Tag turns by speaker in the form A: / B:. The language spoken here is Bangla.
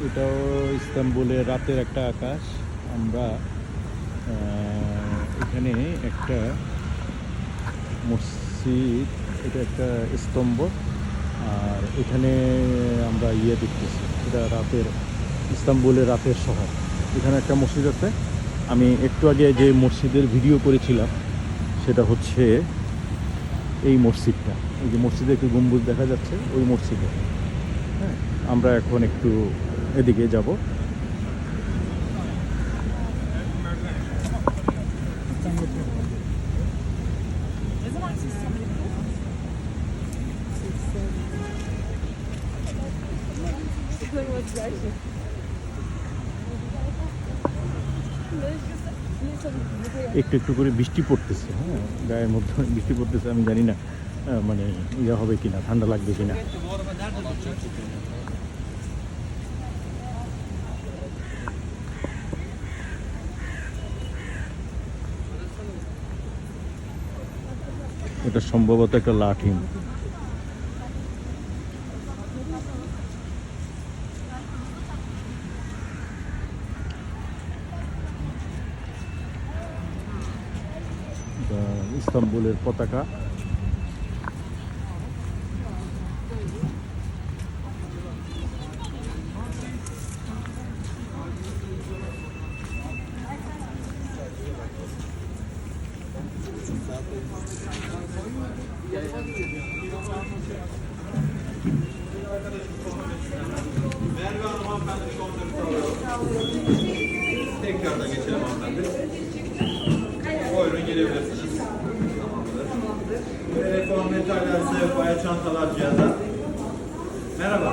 A: এটাও ইস্তাম্বুলের রাতের একটা আকাশ। আমরা এখানে একটা মসজিদ, এটা একটা স্তম্ভ, আর এখানে আমরা দেখতেছি, এটা রাতের ইস্তাম্বুলের রাতের শহর। এখানে একটা মসজিদ আছে। আমি একটু আগে যে মসজিদের ভিডিও করেছিলাম সেটা হচ্ছে এই মসজিদটা। এই যে মসজিদে একটু গম্বুজ দেখা যাচ্ছে, ওই মসজিদে। হ্যাঁ, আমরা এখন একটু এদিকে যাব। একটু একটু করে বৃষ্টি পড়তেছে। হ্যাঁ, গায়ের মধ্যে বৃষ্টি পড়তেছে। আমি জানি না মানে ইয়ে হবে কিনা, ঠান্ডা লাগবে কিনা। এটা সম্ভবত একটা লাঠিম। ইস্তাম্বুলের পতাকা।
B: Tekrardan geçelim hanımefendi. Buyurun gelebilirsiniz. Telefon, metal, zırh, çantalar, cihazlar. Merhaba.